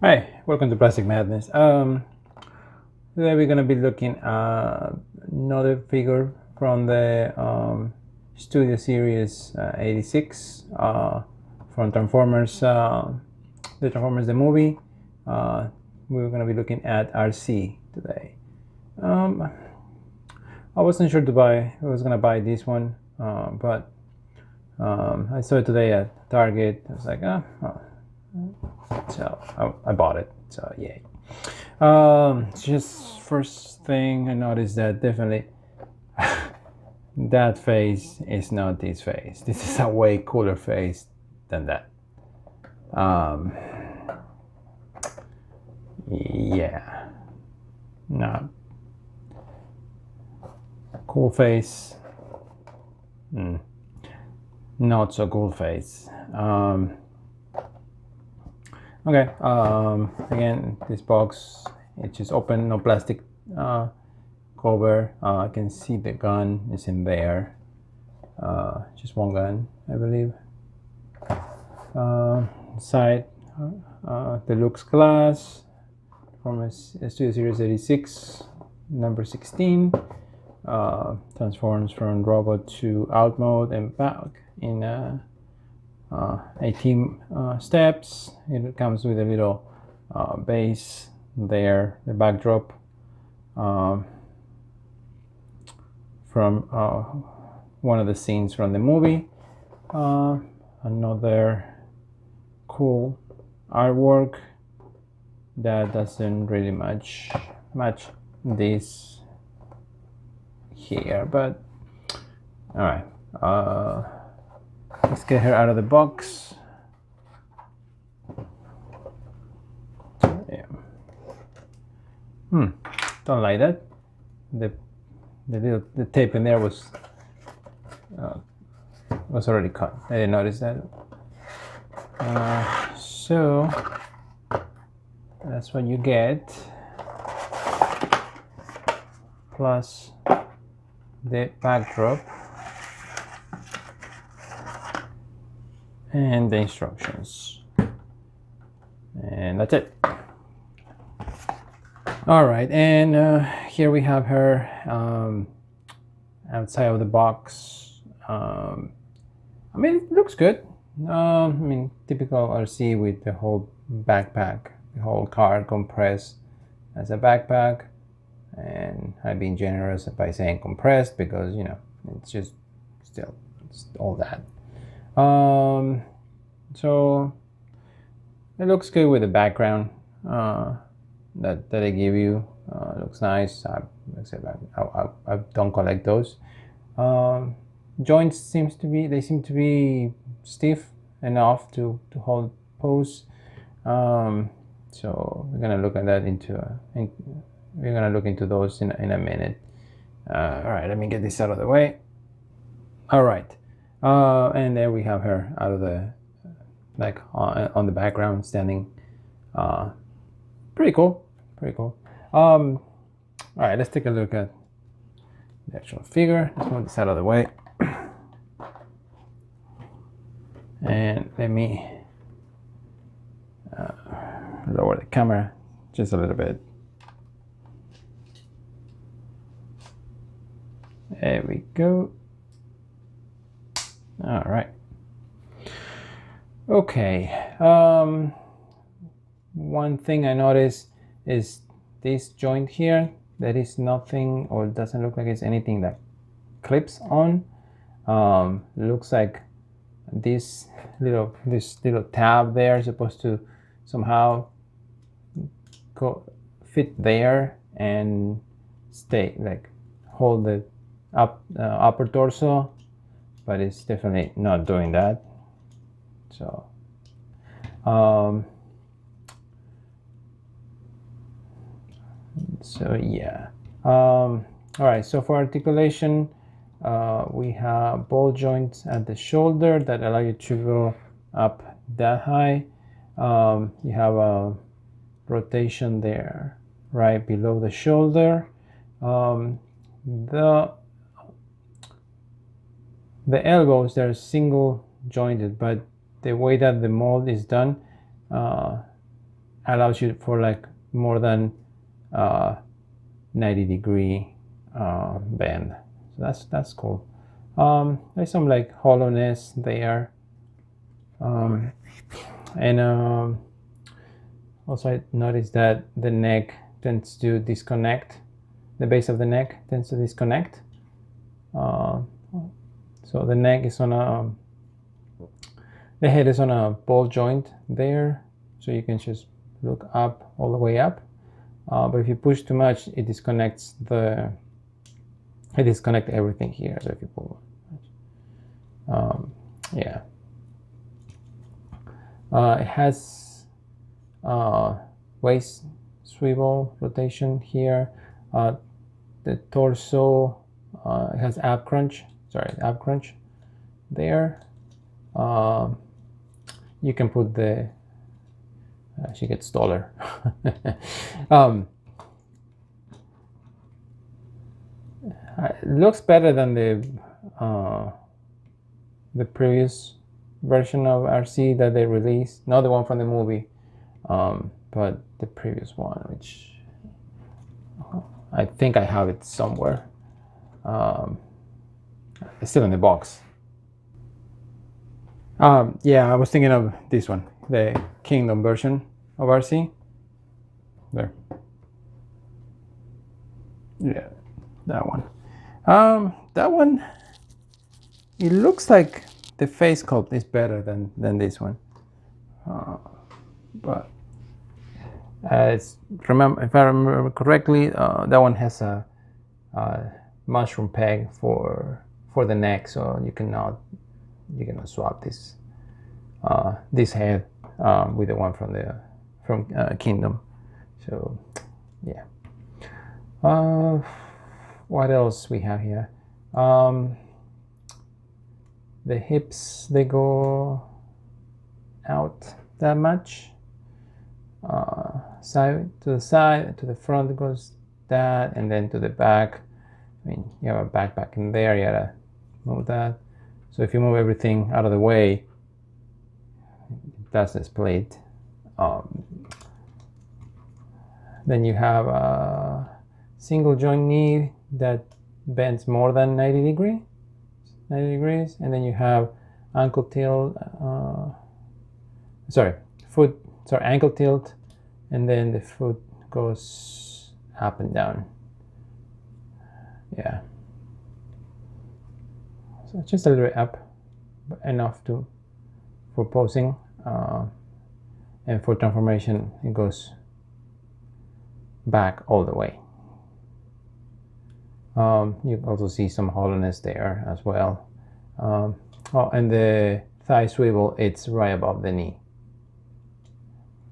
Hi, welcome to Plastic Madness. Today we're gonna be looking at another figure from the Studio Series 86 from Transformers, the Transformers the movie. We're gonna be looking at Arcee today. Um, I wasn't sure to buy. I was gonna buy this one, but I saw it today at Target. I was like, so I bought it. So yay. Just first thing I noticed that definitely that face is not this face. This is a way cooler face than that. Yeah, not cool face. Not so cool face. Okay. Again, this box, it's just open, no plastic cover. I can see the gun is in there. Just one gun, I believe. Side, Deluxe glass from a Studio Series 86, number 16. Transforms from robot to out mode and back in 18 steps. It comes with a little base there, the backdrop from one of the scenes from the movie. Another cool artwork that doesn't really match this here, but all right. Let's get her out of the box. Yeah. Don't like that. The tape in there was already cut. I didn't notice that. So that's what you get, plus the backdrop and the instructions, and that's it. All right, and here we have her outside of the box. I mean, it looks good. I mean, typical Arcee with the whole backpack, the whole car compressed as a backpack. And I've been generous by saying compressed because, you know, it's just still it's all that. So it looks good with the background that they give you. Looks nice. I don't collect those. Joints seem to be stiff enough to hold pose. So we're gonna look at that we're gonna look into those in a minute. All right, let me get this out of the way. All right, and there we have her out of the on the background standing. Pretty cool. All right, let's take a look at the actual figure. Let's move this out of the way. And let me lower the camera just a little bit. There we go. All right. Okay. One thing I noticed is this joint here. There is nothing, or it doesn't look like it's anything that clips on. Looks like this little tab there is supposed to somehow fit there and stay, like hold the upper torso, but it's definitely not doing that. So yeah. All right, so for articulation, we have ball joints at the shoulder that allow you to go up that high. You have a rotation there right below the shoulder. The elbows, they're single jointed, but the way that the mold is done allows you for like more than 90-degree bend. So that's cool. There's some like hollowness there, and also I noticed that the neck tends to disconnect. The base of the neck tends to disconnect. So the neck is on a, the head is on a ball joint there, so you can just look up, all the way up. But if you push too much, it disconnects everything here. So if you pull, yeah, it has waist swivel rotation here. The torso, it has ab crunch there. You can put the, she gets taller. It looks better than the previous version of Arcee that they released, not the one from the movie, but the previous one, which I think I have it somewhere. It's still in the box. Yeah, I was thinking of this one, the Kingdom version of Arcee. There. Yeah, that one. That one, it looks like the face sculpt is better than this one. But if I remember correctly, that one has a mushroom peg for the neck, so you cannot swap this head with the one from Kingdom. So yeah. What else we have here? The hips, they go out that much. Side to the side, to the front goes that, and then to the back. I mean, you have a backpack in there, you gotta move that. So if you move everything out of the way, that's this plate. Then you have a single joint knee that bends more than 90 degrees, and then you have ankle tilt, ankle tilt, and then the foot goes up and down. Yeah, so just a little bit up, but enough for posing, and for transformation it goes back all the way. You also see some hollowness there as well. Oh, and the thigh swivel, it's right above the knee,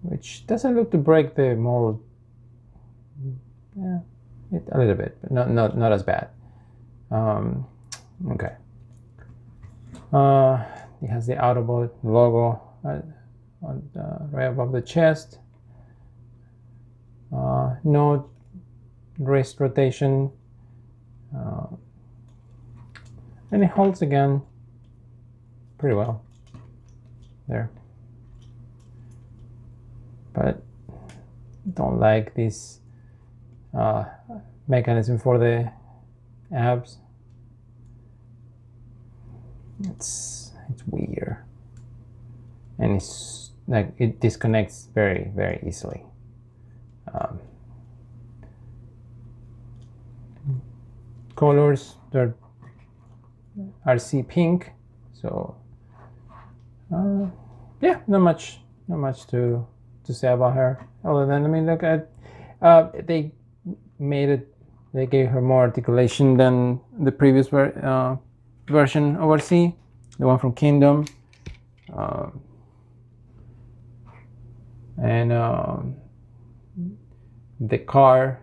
which doesn't look to break the mold. Yeah, a little bit, but not as bad. Okay. It has the Autobot logo right above the chest. No wrist rotation. And it holds again pretty well there, but don't like this mechanism for the abs. It's weird, and it's like it disconnects very, very easily. Colors, they're Arcee pink, so yeah, not much to say about her, other than, I mean, look at they gave her more articulation than the previous version of Arcee, the one from Kingdom, and the car,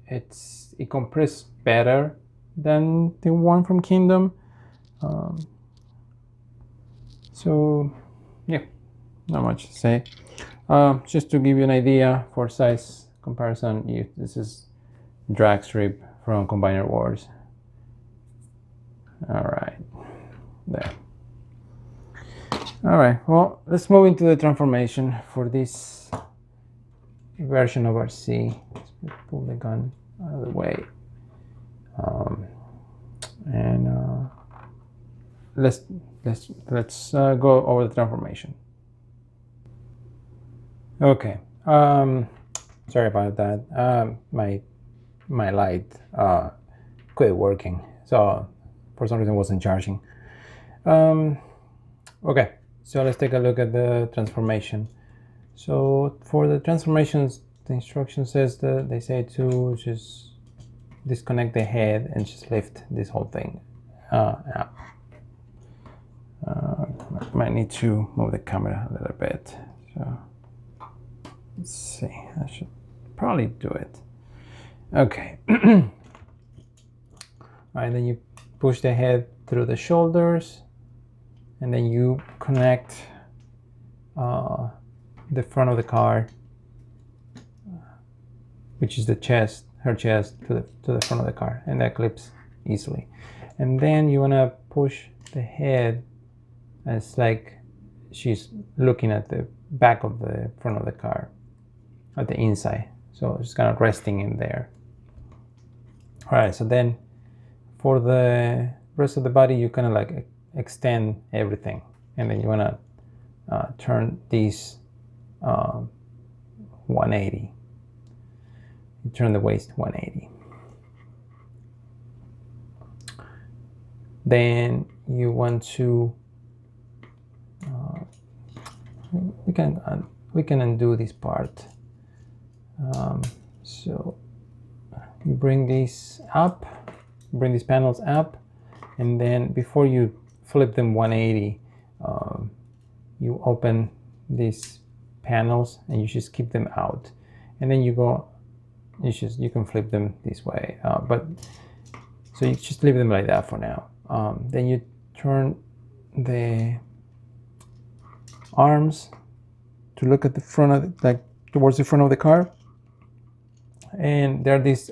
it compressed better than the one from Kingdom. So yeah, not much to say. Just to give you an idea for size comparison, this is drag strip from Combiner Wars. All right, there. All right, well, let's move into the transformation for this version of Arcee. Let's pull the gun out of the way. And let's go over the transformation. Okay. Sorry about that. My light quit working, so for some reason it wasn't charging. Okay, so let's take a look at the transformation. So for the transformations, the instruction says that they say to just disconnect the head and just lift this whole thing up. Might need to move the camera a little bit. So let's see, I should probably do it. Okay. All right, then you push the head through the shoulders, and then you connect the front of the car, which is the chest, her chest, to the front of the car, and that clips easily. And then you want to push the head as like she's looking at the back of the front of the car, at the inside, so it's kind of resting in there. All right, so then for the rest of the body, you kind of like extend everything, and then you want to turn these 180. You turn the waist 180. Then you want to we can undo this part. So you bring these up, bring these panels up, and then before you flip them 180, you open these panels and you just keep them out, and then you can flip them this way, but so you just leave them like that for now. Then you turn the arms to look at the front of like towards the front of the car, and there are these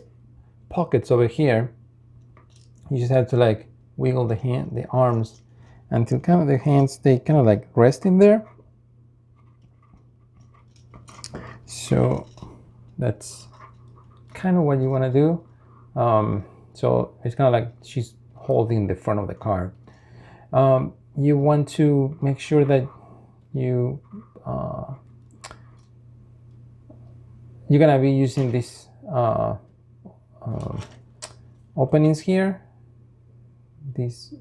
pockets over here. You just have to like wiggle the arms until kind of the hands, they kind of like rest in there. So that's kind of what you want to do. So it's kind of like she's holding the front of the car. You want to make sure that you're gonna be using these openings here, these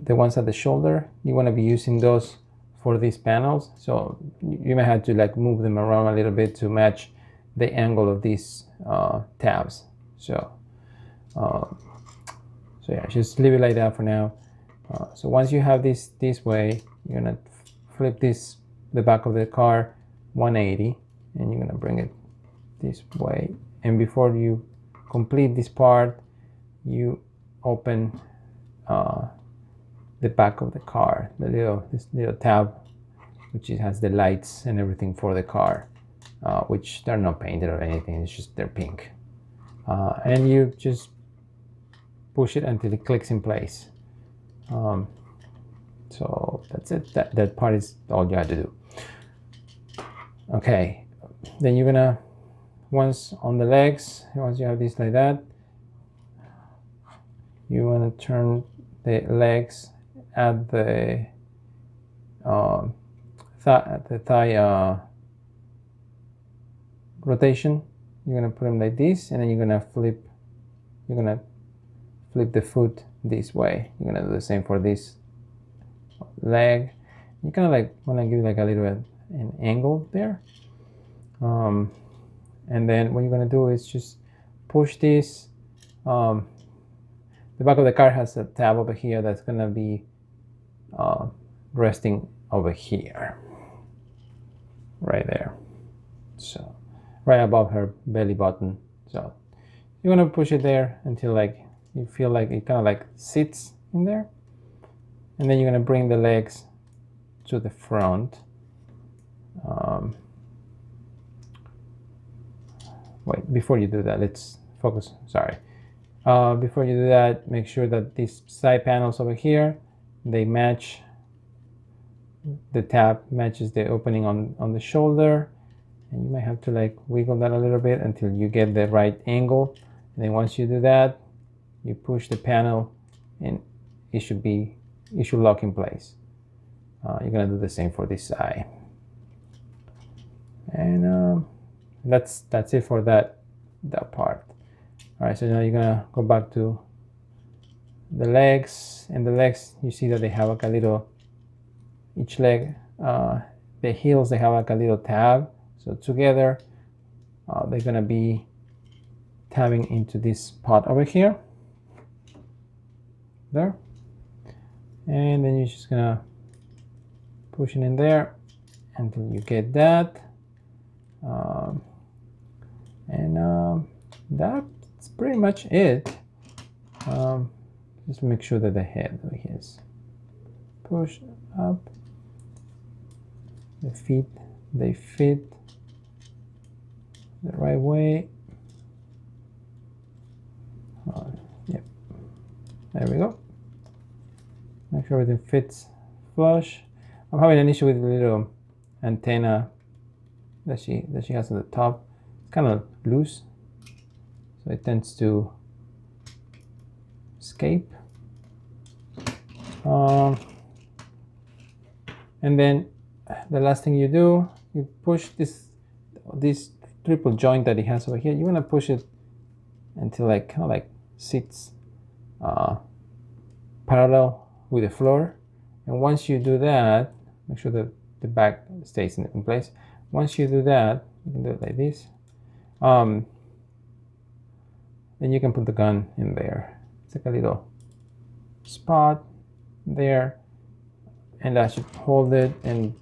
the ones at the shoulder. You want to be using those for these panels, so you may have to like move them around a little bit to match the angle of these tabs. So yeah, just leave it like that for now. So once you have this way, you're gonna flip the back of the car 180, and you're gonna bring it this way. And before you complete this part, you open the back of the car, this little tab, which has the lights and everything for the car, which they're not painted or anything, it's just they're pink. And you just push it until it clicks in place. So that's it. That part is all you have to do. Okay, then you're gonna, once on the legs, once you have this like that, you want to turn the legs at the thigh rotation. You're gonna put them like this, and then you're gonna flip the foot this way. You're gonna do the same for this leg. You kind of like want to give like a little bit an angle there, and then what you're gonna do is just push this. The back of the car has a tab over here that's gonna be resting over here, right there, so right above her belly button. So you're gonna push it there until like you feel like it kind of like sits in there, and then you're gonna bring the legs to the front. Wait, before you do that, let's focus. Sorry. Before you do that, make sure that these side panels over here, they match. The tab matches the opening on the shoulder, and you might have to like wiggle that a little bit until you get the right angle. And then once you do that, you push the panel and it should lock in place. You're gonna do the same for this side. And that's it for that part. All right, so now you're gonna go back to the legs, and the legs, you see that they have like a little, each leg, the heels, they have like a little tab. So together, they're gonna be tabbing into this part over here, there, and then you're just gonna push it in there until you get that, and that's pretty much it. Just make sure that the head is pushed up, the feet, they fit the right way. Yep, there we go. Make sure everything fits flush. I'm having an issue with the little antenna that she has at the top. It's kind of loose, so it tends to escape. And then the last thing you do, you push this triple joint that it has over here. You want to push it until like kind of like sits parallel with the floor. And once you do that, make sure that the back stays in place. Once you do that, you can do it like this. Then you can put the gun in there. It's like a little spot there, and that should hold it, and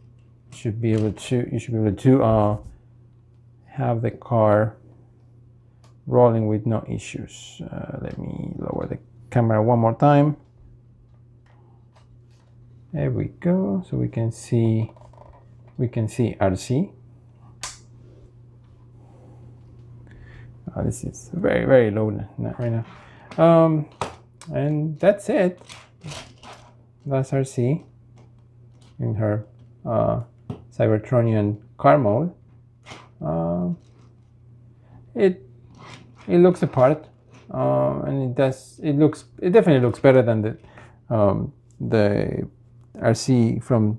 you should be able to have the car rolling with no issues. Let me lower the camera one more time. There we go. So we can see Arcee. This is very, very low right now. And that's it. That's Arcee in her Cybertronian car mode. It looks the part, and it definitely looks better than the Arcee from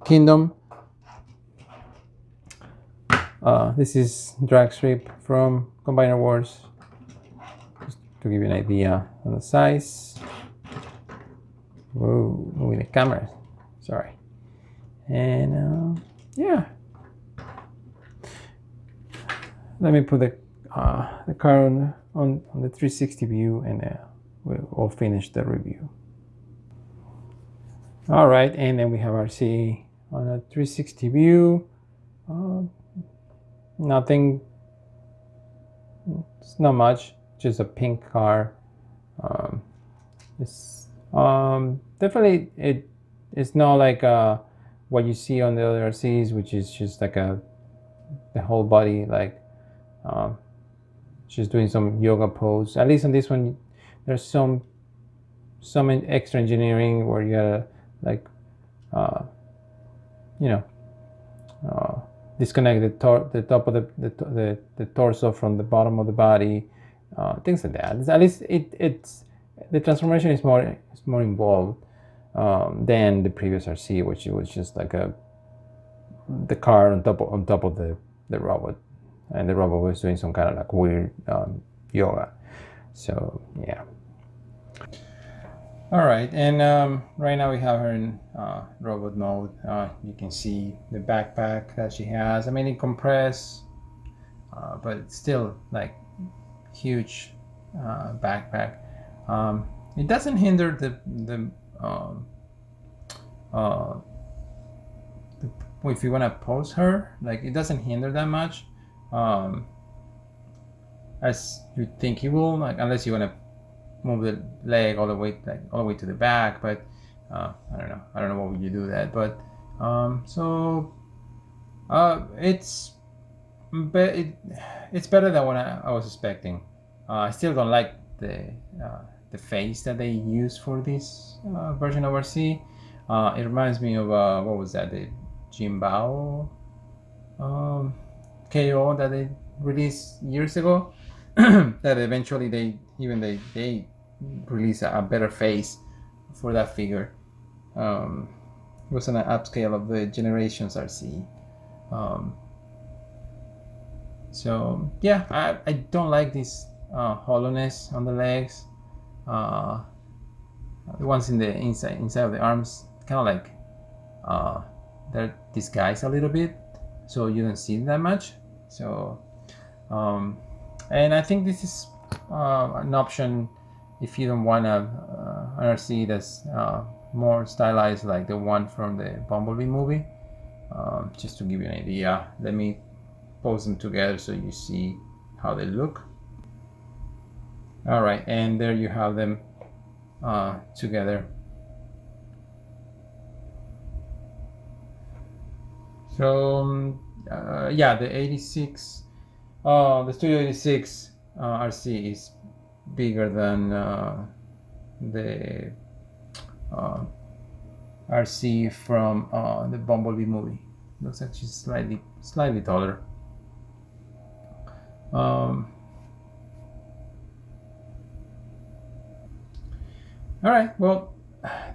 Kingdom. This is drag strip from Combiner Wars, just to give you an idea on the size. Whoa, moving the camera, sorry. And yeah, let me put the car on the 360 view, and we'll finish the review. All right, and then we have Arcee on a 360 view. Nothing, it's not much, just a pink car. It's definitely it's not like what you see on the other Arcees, which is just like the whole body, like she's doing some yoga pose. At least on this one, there's some extra engineering where you gotta like disconnect the top of the torso from the bottom of the body, things like that. At least it's the transformation is more involved than the previous Arcee, which it was just like the car on top of the robot, and the robot was doing some kind of like weird yoga. So yeah. All right, and right now we have her in robot mode. You can see the backpack that she has. I mean, it compressed, but it's still like huge backpack. It doesn't hinder if you want to pose her, like it doesn't hinder that much, as you think it will, like unless you want to move the leg all the way to the back. But I don't know what would you do that, but it's better than what I was expecting. I still don't like the face that they use for this version of Arcee. It reminds me of what was that, the Jimbao KO that they released years ago. That eventually they release a better face for that figure. It was an upscale of the Generations Arcee. So yeah, I don't like this hollowness on the legs. The ones in the inside of the arms, kind of like they're disguised a little bit, so you don't see that much. So and I think this is an option if you don't want an Arcee that's more stylized like the one from the Bumblebee movie. Just to give you an idea, let me pose them together so you see how they look. All right, and there you have them together. So yeah, the 86, the Studio 86 Arcee is bigger than the Arcee from the Bumblebee movie. Looks like she's slightly taller. All right, well,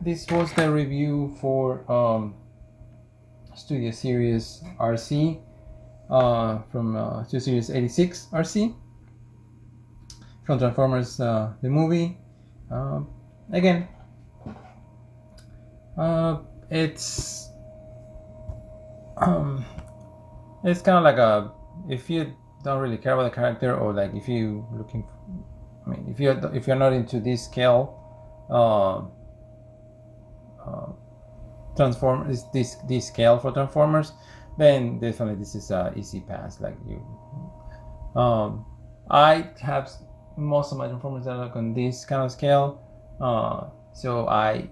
this was the review for Studio Series Arcee from Studio Series 86 Arcee from Transformers the movie. Again, it's kind of like a, if you don't really care about the character, or like if you looking, I mean, if you're not into this scale this scale for Transformers, then definitely this is a easy pass. Like you, I have most of my Transformers that are like on this kind of scale, so I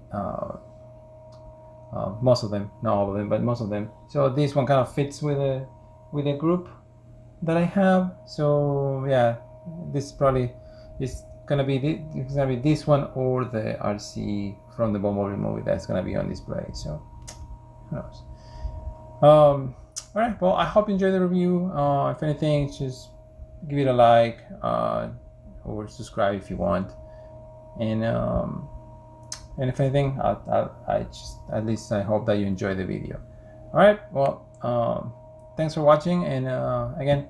most of them, not all of them, but most of them. So this one kind of fits with a group that I have. So yeah, this probably is gonna be this one or the Arcee from the Bumblebee movie that's gonna be on display. So who knows? All right. Well, I hope you enjoyed the review. If anything, just give it a like or subscribe if you want. And if anything, I just, at least I hope that you enjoy the video. All right. Well, thanks for watching, and again,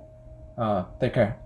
take care.